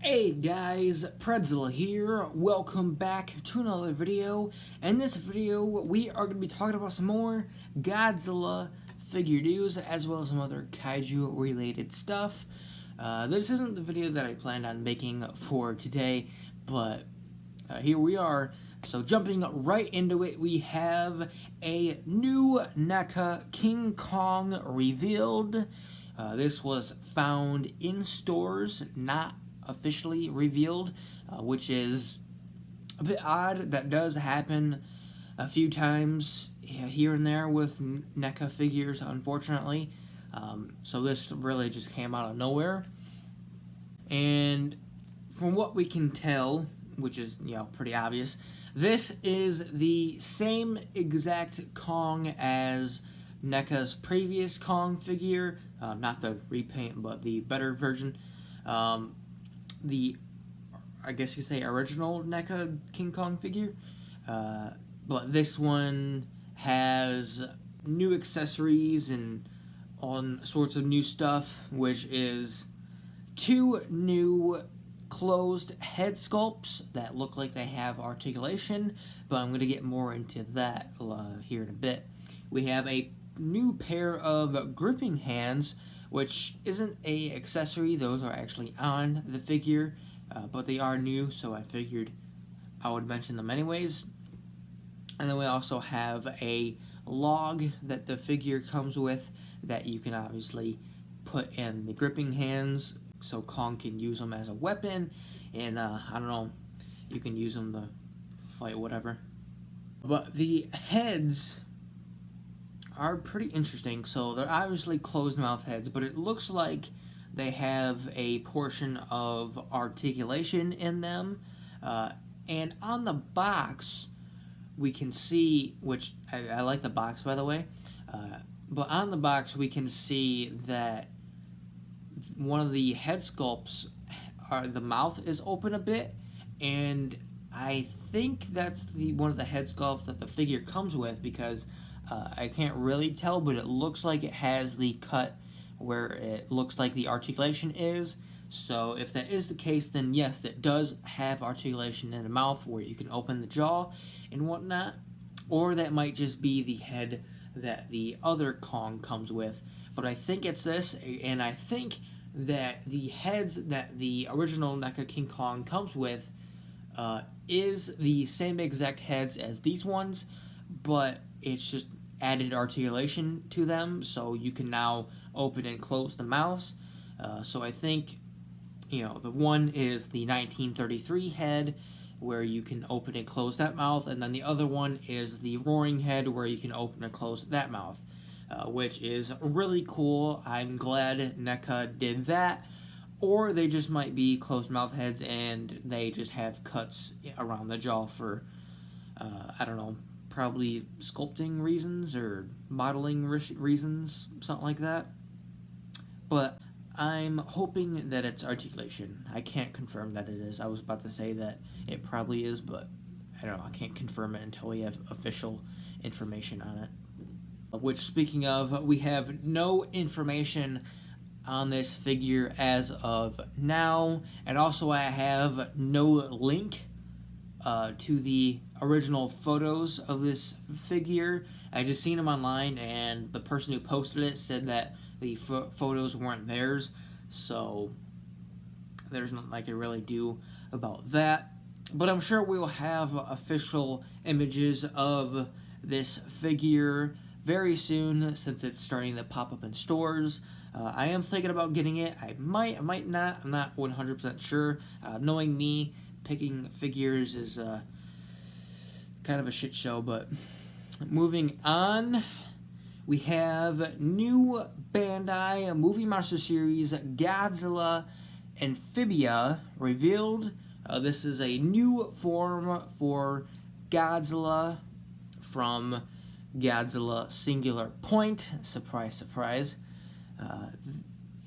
Hey guys, Pretzel here. Welcome back to another video. In this video, we are going to be talking about some more Godzilla figure news, as well as some other kaiju related stuff. This isn't the video that I planned on making for today, but here we are. So jumping right into it, we have a new Neca King Kong revealed. This was found in stores, not officially revealed, which is a bit odd. That does happen a few times here and there with NECA figures, unfortunately. So this really just came out of nowhere. And from what we can tell, which is, pretty obvious, this is the same exact Kong as NECA's previous Kong figure, not the repaint, but the better version. I guess you say original Neca King Kong figure, but this one has new accessories and all sorts of new stuff, which is two new closed head sculpts that look like they have articulation, but I'm going to get more into that here in a bit. We have a new pair of gripping hands, which isn't a accessory. Those are actually on the figure, but they are new, so I figured I would mention them anyways. And then we also have a log that the figure comes with that you can obviously put in the gripping hands, so Kong can use them as a weapon, and I don't know, you can use them to fight whatever. But the heads are pretty interesting. So they're obviously closed mouth heads, but it looks like they have a portion of articulation in them. And on the box, we can see, which I like the box, by the way, but on the box we can see that one of the head sculpts, the mouth is open a bit, and I think that's one of the head sculpts that the figure comes with, because I can't really tell, but it looks like it has the cut where it looks like the articulation is. So if that is the case, then yes, that does have articulation in the mouth where you can open the jaw and whatnot. Or that might just be the head that the other Kong comes with. But I think it's this, and I think that the heads that the original Neca King Kong comes with is the same exact heads as these ones, but it's just added articulation to them, so you can now open and close the mouths. So I think, the one is the 1933 head, where you can open and close that mouth, and then the other one is the roaring head, where you can open and close that mouth, which is really cool. I'm glad NECA did that. Or they just might be closed mouth heads and they just have cuts around the jaw for, I don't know, probably sculpting reasons or modeling reasons, something like that. But I'm hoping that it's articulation. I can't confirm that it is. I was about to say that it probably is, but I don't know. I can't confirm it until we have official information on it. Which, speaking of, we have no information on this figure as of now, and also I have no link to the original photos of this figure. I just seen them online, and the person who posted it said that the photos weren't theirs, so there's nothing I can really do about that. But I'm sure we'll have official images of this figure very soon, since it's starting to pop up in stores. I am thinking about getting it. I might not. I'm not 100% sure. Knowing me, picking figures is kind of a shit show, but moving on, we have new Bandai Movie Monster Series Godzilla Amphivia revealed. This is a new form for Godzilla from Godzilla Singular Point. Surprise, surprise.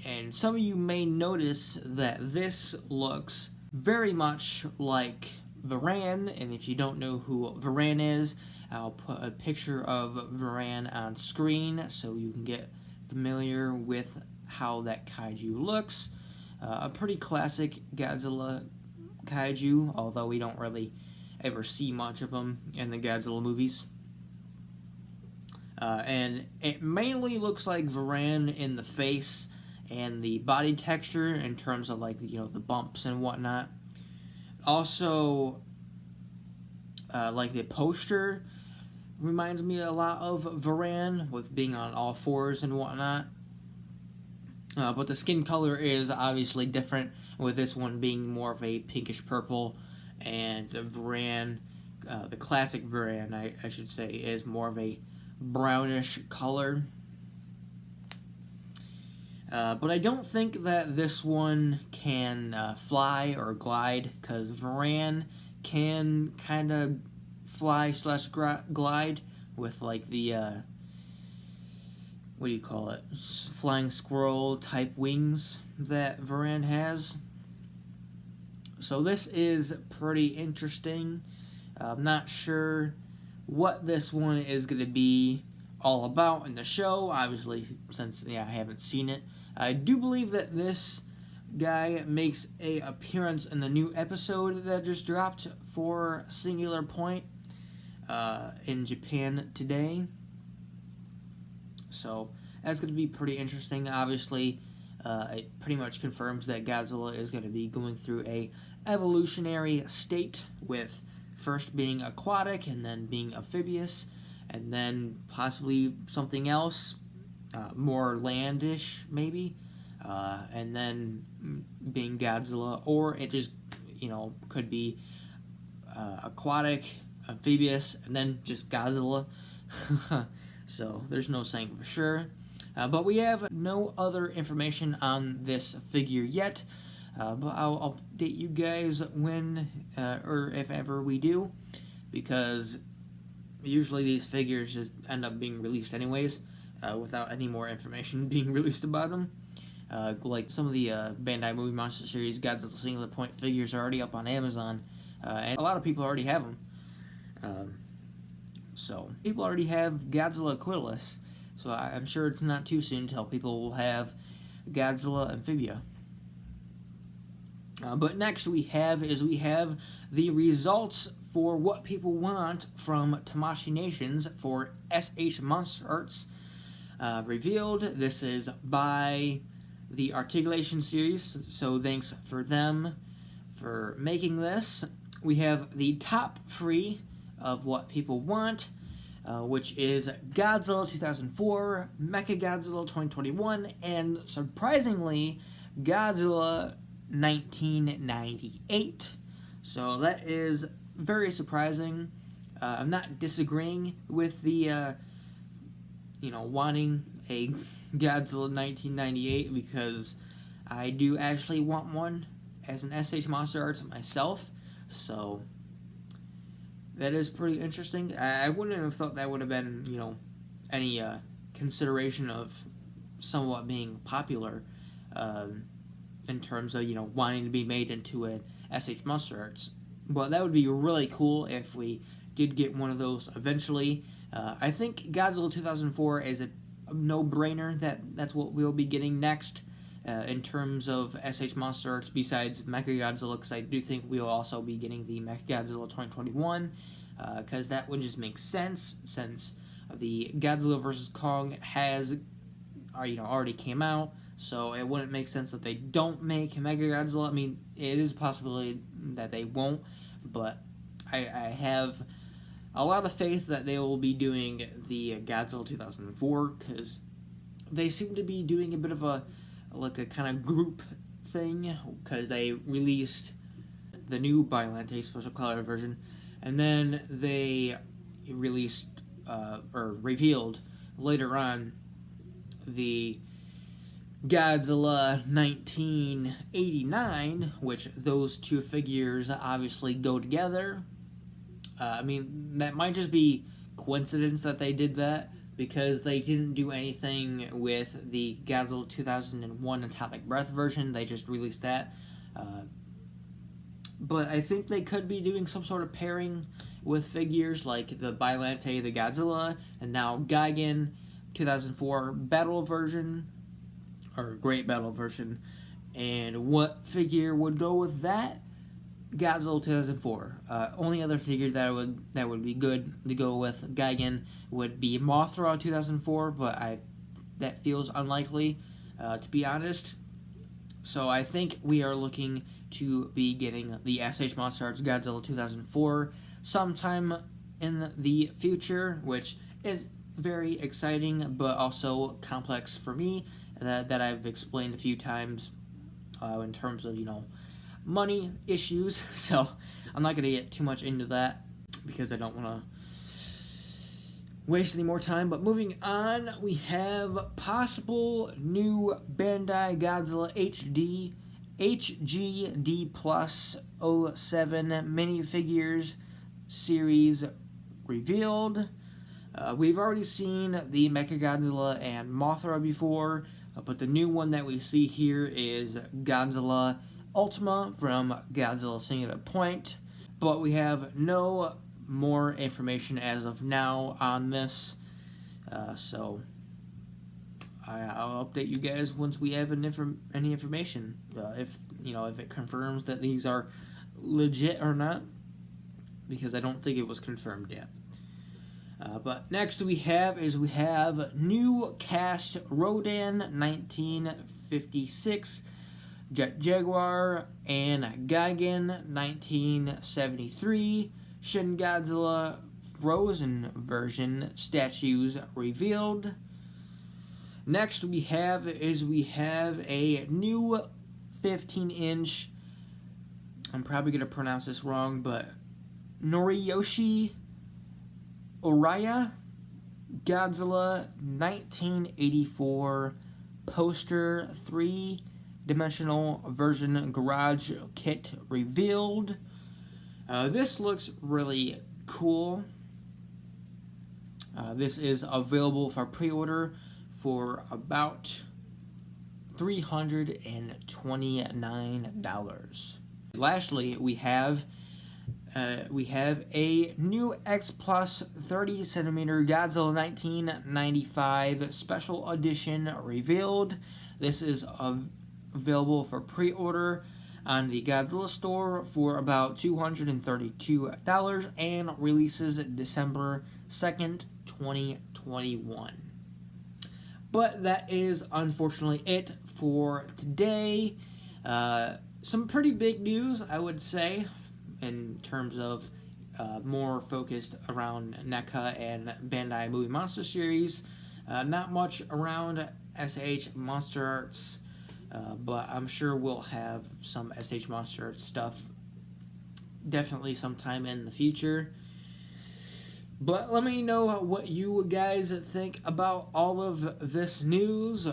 And some of you may notice that this looks very much like Varan, and if you don't know who Varan is, I'll put a picture of Varan on screen so you can get familiar with how that kaiju looks. A pretty classic Godzilla kaiju, although we don't really ever see much of them in the Godzilla movies. And it mainly looks like Varan in the face and the body texture in terms of like the bumps and whatnot. Also, like the poster reminds me a lot of Varan with being on all fours and whatnot. But the skin color is obviously different, with this one being more of a pinkish purple, and the Varan, the classic Varan, I should say, is more of a brownish color. But I don't think that this one can fly or glide, because Varan can kind of fly / glide with like the what do you call it? Flying squirrel type wings that Varan has. So this is pretty interesting. I'm not sure what this one is going to be all about in the show, obviously, since I haven't seen it. I do believe that this guy makes a appearance in the new episode that just dropped for Singular Point in Japan today. So that's going to be pretty interesting. Obviously, it pretty much confirms that Godzilla is going to be going through a evolutionary state, with first being aquatic and then being amphibious, and then possibly something else, more landish maybe, and then being Godzilla, or it just could be aquatic, amphibious, and then just Godzilla. So there's no saying for sure. But we have no other information on this figure yet. But I'll update you guys when, or if ever we do, because usually these figures just end up being released anyways, without any more information being released about them. Like some of the Bandai Movie Monster Series Godzilla Singular Point figures are already up on Amazon, and a lot of people already have them. So people already have Godzilla Aquilus, so I'm sure it's not too soon until people will have Godzilla Amphivia. But next we have the results for what people want from Tamashii Nations for SH Monster Arts revealed. This is by the Articulation series, so thanks for them for making this. We have the top three of what people want, which is Godzilla 2004, Mechagodzilla 2021, and surprisingly, Godzilla 1998. So that is very surprising. I'm not disagreeing with the, wanting a Godzilla 1998, because I do actually want one as an SH Monster Arts myself. So that is pretty interesting. I wouldn't have thought that would have been, any consideration of somewhat being popular in terms of, wanting to be made into an SH Monster Arts. But that would be really cool if we did get one of those eventually. I think Godzilla 2004 is a no-brainer that's what we'll be getting next in terms of SH Monster Arts, besides Mechagodzilla, because I do think we'll also be getting the Mechagodzilla 2021, because that would just make sense, since the Godzilla vs. Kong has already came out, so it wouldn't make sense that they don't make Mechagodzilla. I mean, it is a possibility that they won't, but I have a lot of faith that they will be doing the Godzilla 2004, because they seem to be doing a bit of a kind of group thing, because they released the new Biollante special color version, and then they released or revealed later on the Godzilla 1989, which those two figures obviously go together. I mean, that might just be coincidence that they did that, because they didn't do anything with the Godzilla 2001 Atomic Breath version. They just released that. But I think they could be doing some sort of pairing with figures like the Biollante, the Godzilla, and now Gigan 2004 Battle version, or Great Battle version, And what figure would go with that? Godzilla 2004. Only other figure that would be good to go with Gigan would be Mothra 2004, but that feels unlikely, to be honest. So I think we are looking to be getting the SH Monster Arts Godzilla 2004 sometime in the future, which is very exciting, but also complex for me, that I've explained a few times in terms of, money issues. So I'm not going to get too much into that because I don't want to waste any more time. But moving on, we have possible new Bandai Godzilla HD HGD Plus 07 minifigures series revealed. We've already seen the Mechagodzilla and Mothra before, but the new one that we see here is Godzilla Ultima from Godzilla Singular Point. But we have no more information as of now on this, so I'll update you guys once we have any information. If it confirms that these are legit or not, because I don't think it was confirmed yet. But next we have new cast Rodan 1956, Jet Jaguar, and Gigan 1973, Shin Godzilla Frozen version statues revealed. Next we have a new 15-inch, I'm probably going to pronounce this wrong, but Noriyoshi Oriya Godzilla 1984 poster 3-dimensional version garage kit revealed. This looks really cool. This is available for pre-order for about $329. Lastly, we have a new X Plus 30 centimeter Godzilla 1995 special edition revealed. This is available for pre-order on the Godzilla store for about $232 and releases December 2nd, 2021. But that is unfortunately it for today. Some pretty big news, I would say, in terms of more focused around NECA and Bandai Movie Monster Series. Not much around SH Monster Arts, but I'm sure we'll have some SH Monster Arts stuff definitely sometime in the future. But let me know what you guys think about all of this news.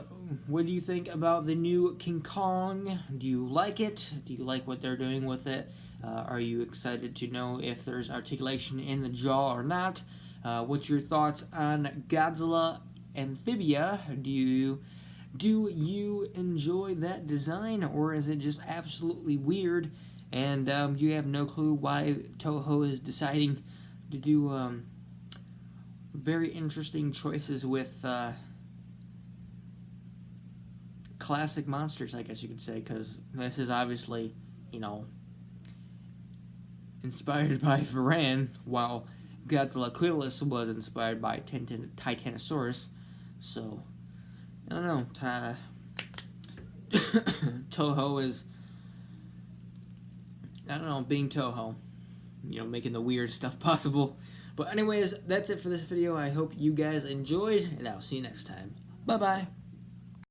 What do you think about the new King Kong? Do you like it? Do you like what they're doing with it? Are you excited to know if there's articulation in the jaw or not? What's your thoughts on Godzilla Amphivia? Do you enjoy that design, or is it just absolutely weird and you have no clue why Toho is deciding to do very interesting choices with classic monsters, I guess you could say, because this is obviously, inspired by Varan, while Godzilla Quiddless was inspired by Titanosaurus. So, I don't know. Toho is, being Toho. Making the weird stuff possible. But anyways, that's it for this video. I hope you guys enjoyed, and I'll see you next time. Bye-bye.